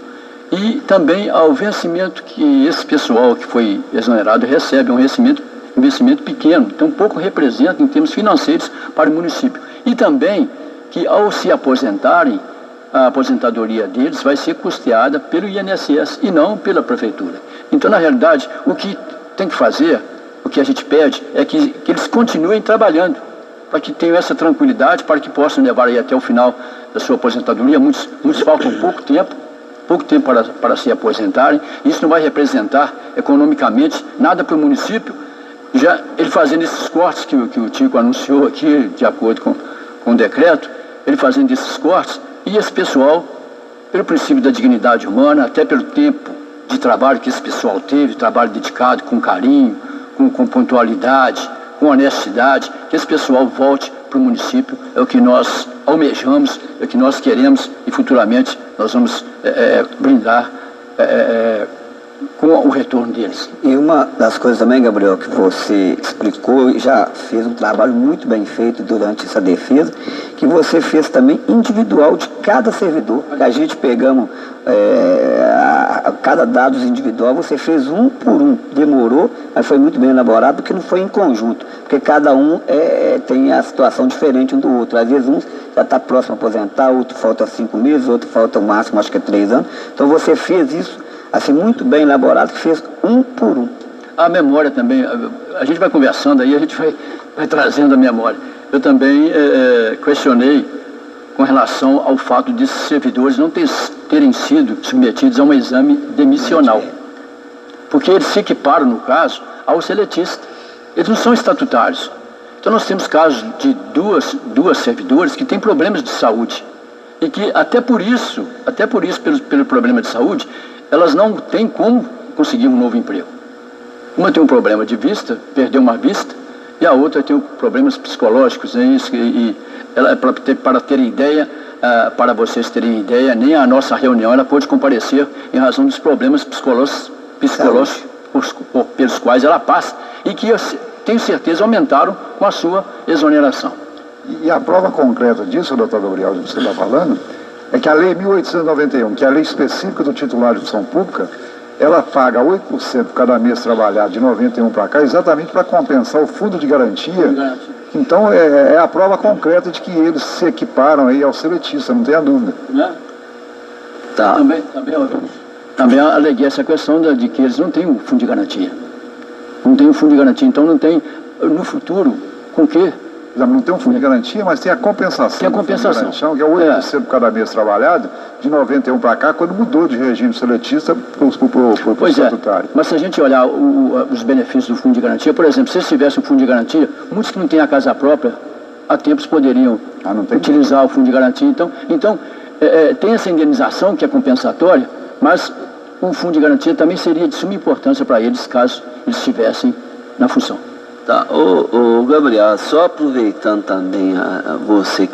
e também ao vencimento que esse pessoal que foi exonerado recebe, um vencimento pequeno, então pouco representa em termos financeiros para o município. E também que ao se aposentarem, a aposentadoria deles vai ser custeada pelo INSS e não pela prefeitura. Então, na realidade, o que tem que fazer, o que a gente pede, é que eles continuem trabalhando, para que tenham essa tranquilidade, para que possam levar aí até o final da sua aposentadoria. Muitos faltam pouco tempo para se aposentarem. Isso não vai representar economicamente nada para o município. Já ele fazendo esses cortes que o Tico anunciou aqui, de acordo com o decreto, ele fazendo esses cortes, e esse pessoal, pelo princípio da dignidade humana, até pelo tempo de trabalho que esse pessoal teve, trabalho dedicado com carinho, com pontualidade, com honestidade, que esse pessoal volte para o município, é o que nós almejamos, é o que nós queremos, e futuramente nós vamos brindar com o retorno deles. E uma das coisas também, Gabriel, que você explicou e já fez um trabalho muito bem feito durante essa defesa, que você fez também individual de cada servidor, que a gente pegamos cada dado individual, você fez um por um, demorou, mas foi muito bem elaborado, porque não foi em conjunto, porque cada um tem a situação diferente um do outro. Às vezes um já está próximo a aposentar, outro falta 5 meses, outro falta o máximo, acho que é 3 anos. Então você fez isso assim, muito bem elaborado, que fez um por um. A memória também, a gente vai conversando aí, a gente vai trazendo a memória. Eu também questionei com relação ao fato de servidores não terem sido submetidos a um exame demissional. Porque eles se equiparam, no caso, ao seletista. Eles não são estatutários. Então nós temos casos de duas servidores que têm problemas de saúde. E que até por isso, pelo problema de saúde, elas não têm como conseguir um novo emprego. Uma tem um problema de vista, perdeu uma vista, e a outra tem problemas psicológicos. E ela, para terem ideia, para vocês terem ideia, nem a nossa reunião ela pôde comparecer em razão dos problemas psicológicos pelos quais ela passa, e que eu tenho certeza aumentaram com a sua exoneração. E a prova concreta disso, doutor Gabriel, que você está falando, é que a Lei 1891, que é a lei específica do titular de função pública, ela paga 8% por cada mês trabalhado de 91 para cá, exatamente para compensar o fundo de garantia. Então é a prova concreta de que eles se equiparam aí ao seletista, não tenha dúvida. Tá. Também aleguei essa questão de que eles não têm o fundo de garantia. Não tem o fundo de garantia, então não tem no futuro com que? Não tem um fundo de garantia, mas tem a compensação. Tem a compensação. Que é 8% por cada mês trabalhado, de 91 para cá, quando mudou de regime seletista para o estatutário. Mas se a gente olhar os benefícios do fundo de garantia, por exemplo, se eles tivessem um fundo de garantia, muitos que não têm a casa própria, há tempos poderiam utilizar o fundo de garantia. Então tem essa indenização que é compensatória, mas o fundo de garantia também seria de suma importância para eles, caso eles estivessem na função. Tá, ô Gabriel, só aproveitando também você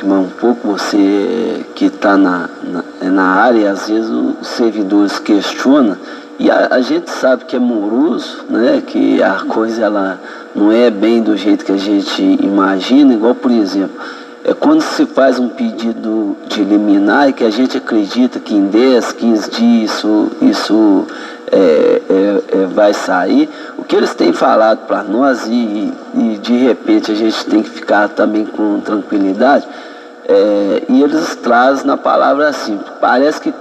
que está na área, e às vezes os servidores questionam, e a gente sabe que é moroso, né, que a coisa ela não é bem do jeito que a gente imagina, igual, por exemplo, quando se faz um pedido de liminar e que a gente acredita que em 10, 15 dias isso vai sair, o que eles têm falado para nós e de repente a gente tem que ficar também com tranquilidade, e eles trazem na palavra assim, parece que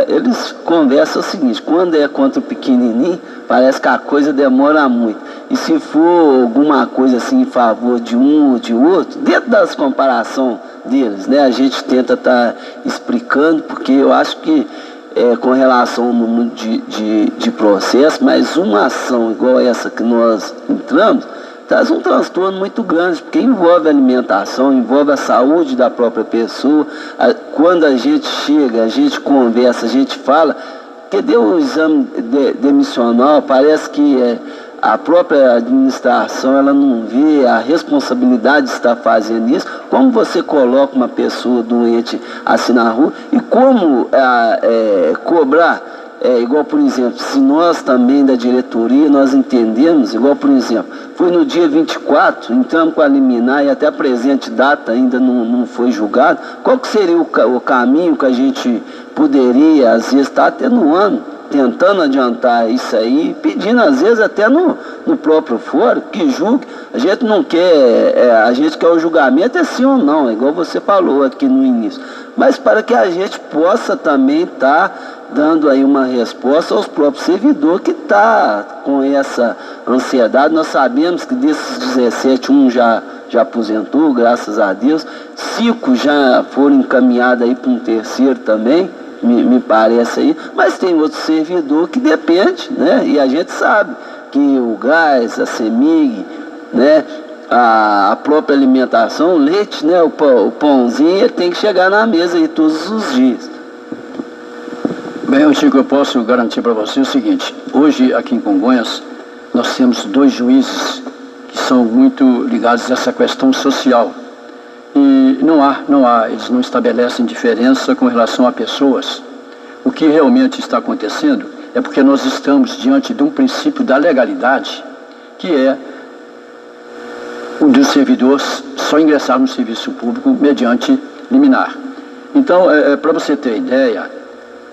eles conversam o seguinte: quando é contra o pequenininho, parece que a coisa demora muito, e se for alguma coisa assim em favor de um ou de outro, dentro das comparações deles, né, a gente tenta estar explicando, porque eu acho que com relação ao número de processo, mas uma ação igual essa que nós entramos, traz um transtorno muito grande, porque envolve a alimentação, envolve a saúde da própria pessoa. Quando a gente chega, a gente conversa, a gente fala, cadê o exame demissional? Parece que a própria administração ela não vê a responsabilidade de estar fazendo isso. Como você coloca uma pessoa doente assim na rua e como cobrar? Igual, por exemplo, se nós também da diretoria, nós entendemos, igual, por exemplo, foi no dia 24, entramos com a liminar e até a presente data ainda não foi julgado. Qual que seria o caminho que a gente poderia, às vezes, estar atenuando, tentando adiantar isso aí, pedindo, às vezes, até no próprio fórum, que julgue. A gente não quer, a gente quer o julgamento, sim ou não, igual você falou aqui no início. Mas para que a gente possa também estar dando aí uma resposta aos próprios servidores que está com essa ansiedade. Nós sabemos que desses 17, um já aposentou, graças a Deus. 5 já foram encaminhados aí para um terceiro também, me parece aí. Mas tem outro servidor que depende, né? E a gente sabe que o gás, a CEMIG, né? A própria alimentação, o leite, né? O pãozinho, ele tem que chegar na mesa aí todos os dias. Bem, Chico, eu posso garantir para você o seguinte: hoje aqui em Congonhas nós temos 2 juízes que são muito ligados a essa questão social, e não há, eles não estabelecem diferença com relação a pessoas. O que realmente está acontecendo é porque nós estamos diante de um princípio da legalidade, que é o dos servidores só ingressar no serviço público mediante liminar. Então, para você ter ideia,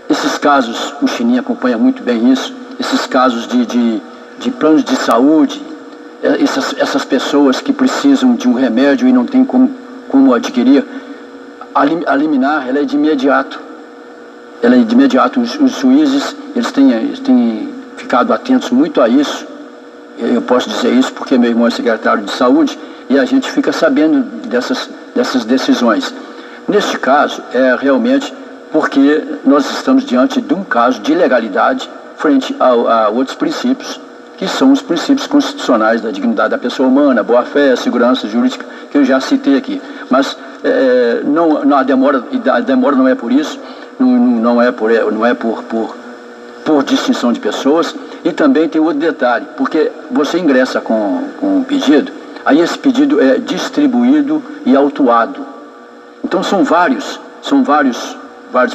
esses casos, o Chininha acompanha muito bem isso, esses casos de planos de saúde, essas pessoas que precisam de um remédio e não tem como adquirir, a liminar, ela é de imediato. Ela é de imediato. Os juízes, eles têm ficado atentos muito a isso. Eu posso dizer isso porque meu irmão é secretário de saúde e a gente fica sabendo dessas decisões. Neste caso, realmente porque nós estamos diante de um caso de ilegalidade frente a outros princípios, que são os princípios constitucionais da dignidade da pessoa humana, boa-fé, segurança jurídica, que eu já citei aqui. Mas a demora não é por isso, não é por distinção de pessoas. E também tem outro detalhe, porque você ingressa com um pedido, aí esse pedido é distribuído e autuado. Então são vários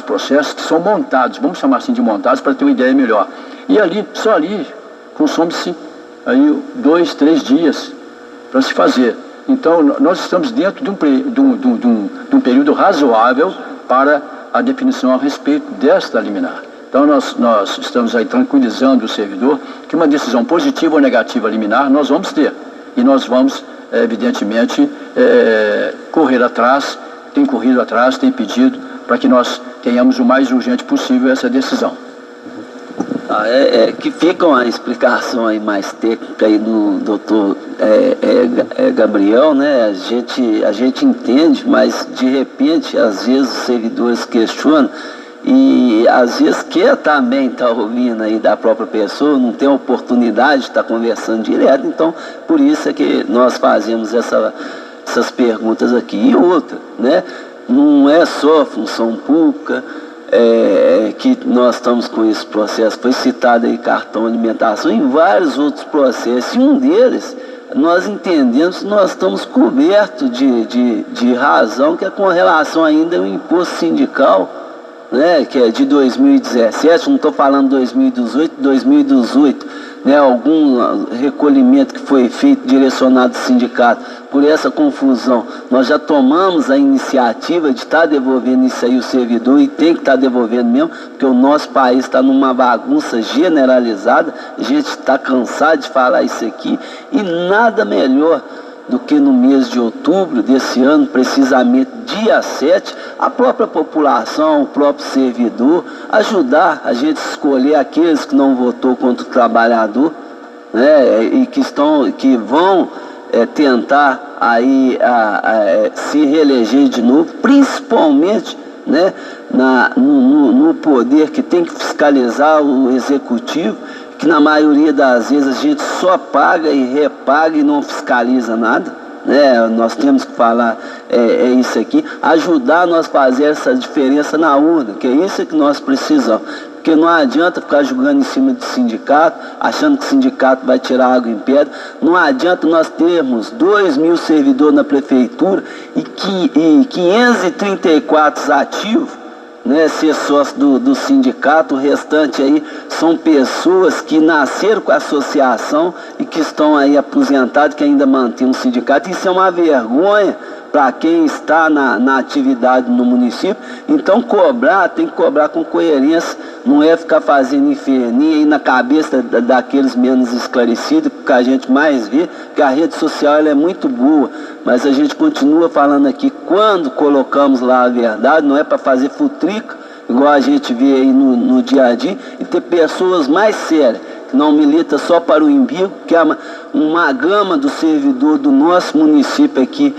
processos que são montados, vamos chamar assim de montados para ter uma ideia melhor. E só ali, consome-se aí 2, 3 dias para se fazer. Então nós estamos dentro de um período razoável para a definição a respeito desta liminar. Então nós estamos aí tranquilizando o servidor que uma decisão positiva ou negativa liminar nós vamos ter. E nós vamos, evidentemente, correr atrás, tem corrido atrás, tem pedido para que nós tenhamos o mais urgente possível essa decisão. Que fica uma explicação aí mais técnica aí do doutor Gabriel, né? A gente entende, mas de repente, às vezes os servidores questionam e às vezes quer também estar ouvindo aí da própria pessoa, não tem a oportunidade de estar conversando direto, então por isso é que nós fazemos essas perguntas aqui. E outra, né? Não é só função pública que nós estamos com esse processo, foi citado aí cartão alimentação, em vários outros processos, e um deles nós entendemos que nós estamos cobertos de razão, que é com relação ainda ao imposto sindical, né, que é de 2017, não estou falando 2018, né, algum recolhimento que foi feito direcionado ao sindicato. Por essa confusão, nós já tomamos a iniciativa de estar devolvendo isso aí o servidor, e tem que estar devolvendo mesmo, porque o nosso país está numa bagunça generalizada, a gente está cansado de falar isso aqui, e nada melhor do que no mês de outubro desse ano, precisamente dia 7, a própria população, o próprio servidor, ajudar a gente a escolher aqueles que não votou contra o trabalhador, né, e que vão tentar aí se reeleger de novo, principalmente, né, no poder que tem que fiscalizar o executivo, que na maioria das vezes a gente só paga e repaga e não fiscaliza nada, né? Nós temos que falar isso aqui, ajudar nós a fazer essa diferença na urna, que é isso que nós precisamos, porque não adianta ficar jogando em cima do sindicato, achando que o sindicato vai tirar água em pedra, não adianta nós termos 2.000 servidores na prefeitura e 534 ativos, né, ser sócio do sindicato, o restante aí são pessoas que nasceram com a associação e que estão aí aposentados, que ainda mantêm o sindicato. Isso é uma vergonha para quem está na atividade no município. Então tem que cobrar com coerência, não é ficar fazendo infernia aí na cabeça daqueles menos esclarecidos, que a gente mais vê, que a rede social ela é muito boa, mas a gente continua falando aqui, quando colocamos lá a verdade, não é para fazer futrica, igual a gente vê aí no dia a dia, e ter pessoas mais sérias, que não milita só para o umbigo, que é uma gama do servidor do nosso município aqui,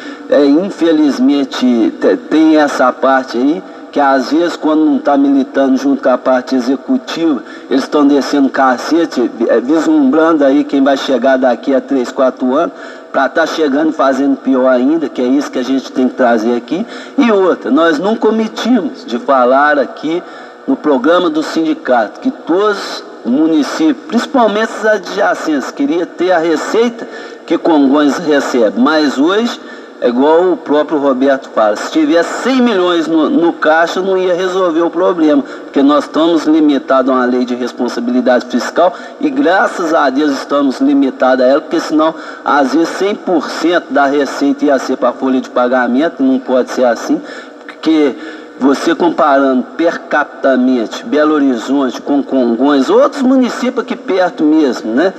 infelizmente tem essa parte aí, que às vezes quando não está militando junto com a parte executiva, eles estão descendo cacete, vislumbrando aí quem vai chegar daqui a 3, 4 anos, para estar chegando e fazendo pior ainda, que é isso que a gente tem que trazer aqui. E outra, nós nunca omitimos de falar aqui no programa do sindicato, que todos os municípios, principalmente os adjacentes, queria ter a receita que Congonhas recebe, mas hoje é igual o próprio Roberto fala, se tivesse 100 milhões no caixa não ia resolver o problema, porque nós estamos limitados a uma lei de responsabilidade fiscal e graças a Deus estamos limitados a ela, porque senão às vezes 100% da receita ia ser para a folha de pagamento, não pode ser assim, porque você comparando percapitamente Belo Horizonte com Congonhas, outros municípios aqui perto mesmo, né?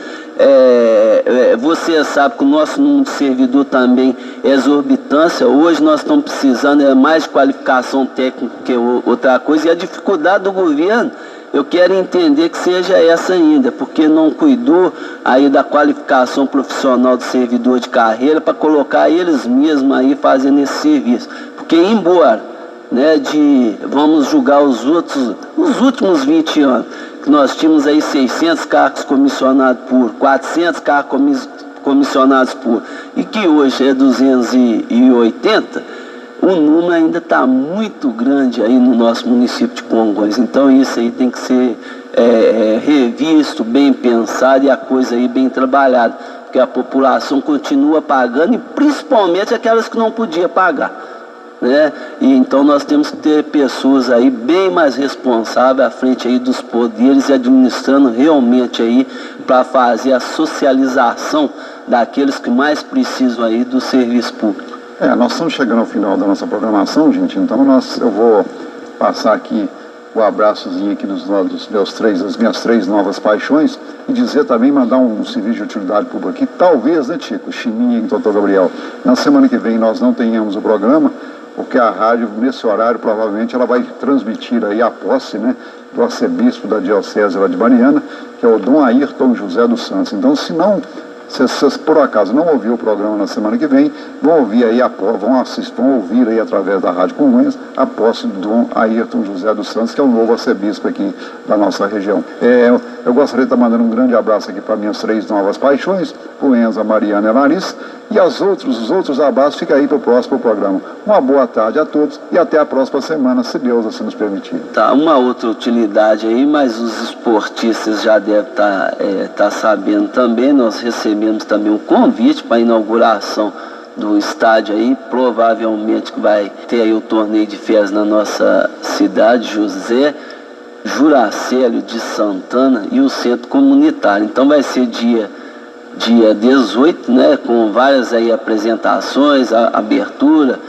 Você sabe que o nosso número de servidor também é exorbitância. Hoje nós estamos precisando mais de qualificação técnica que outra coisa, e a dificuldade do governo, eu quero entender que seja essa ainda, porque não cuidou aí da qualificação profissional do servidor de carreira para colocar eles mesmos aí fazendo esse serviço, porque embora, né, vamos julgar os últimos 20 anos, que nós tínhamos aí 600 cargos comissionados por 400 cargos comissionados por, e que hoje é 280, o número ainda está muito grande aí no nosso município de Congonhas. Então isso aí tem que ser revisto, bem pensado e a coisa aí bem trabalhada, porque a população continua pagando, e principalmente aquelas que não podia pagar, né? E então nós temos que ter pessoas aí bem mais responsáveis à frente aí dos poderes e administrando realmente aí para fazer a socialização daqueles que mais precisam aí do serviço público. Nós estamos chegando ao final da nossa programação, gente, então eu vou passar aqui o abraçozinho aqui das minhas três novas paixões, e dizer também, mandar um serviço de utilidade pública aqui, talvez, né, Tico, Chininha e Doutor Gabriel, na semana que vem nós não tenhamos o programa, porque a rádio, nesse horário, provavelmente ela vai transmitir aí a posse, né, do arcebispo da Diocese lá de Mariana, que é o Dom Ayrton José dos Santos. Então, se vocês por acaso não ouviram o programa na semana que vem, vão ouvir aí vão ouvir aí através da Rádio Congonhas a posse do Dom Ayrton José dos Santos, que é o novo arcebispo aqui da nossa região. Eu gostaria de estar mandando um grande abraço aqui para minhas três novas paixões, o Enza, Mariana e a Larissa, e os outros abraços ficam aí para o próximo programa. Uma boa tarde a todos e até a próxima semana, se Deus assim nos permitir. Tá, uma outra utilidade aí, mas os esportistas já devem estar sabendo também. Nós recebemos também um convite para a inauguração do estádio aí, provavelmente que vai ter aí o torneio de férias na nossa cidade, José Juracélio de Santana, e o centro comunitário. Então vai ser dia 18, né, com várias aí apresentações, abertura,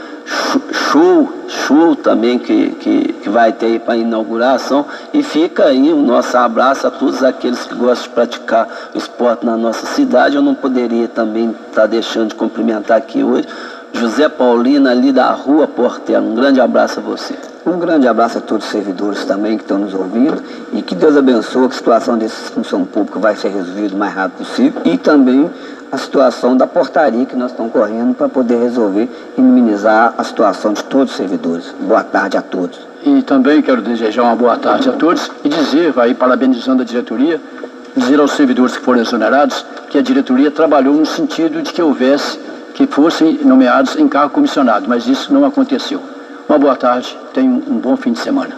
show também que vai ter aí para inauguração, e fica aí o nosso abraço a todos aqueles que gostam de praticar o esporte na nossa cidade. Eu não poderia também estar deixando de cumprimentar aqui hoje José Paulino, ali da Rua Portela. Um grande abraço a você. Um grande abraço a todos os servidores também que estão nos ouvindo, e que Deus abençoe, que a situação dessa função pública vai ser resolvida o mais rápido possível, e também a situação da portaria que nós estamos correndo para poder resolver e minimizar a situação de todos os servidores. Boa tarde a todos. E também quero desejar uma boa tarde a todos e dizer, vai parabenizando a diretoria, dizer aos servidores que foram exonerados que a diretoria trabalhou no sentido de que fossem nomeados em cargo comissionado, mas isso não aconteceu. Uma boa tarde, tenham um bom fim de semana.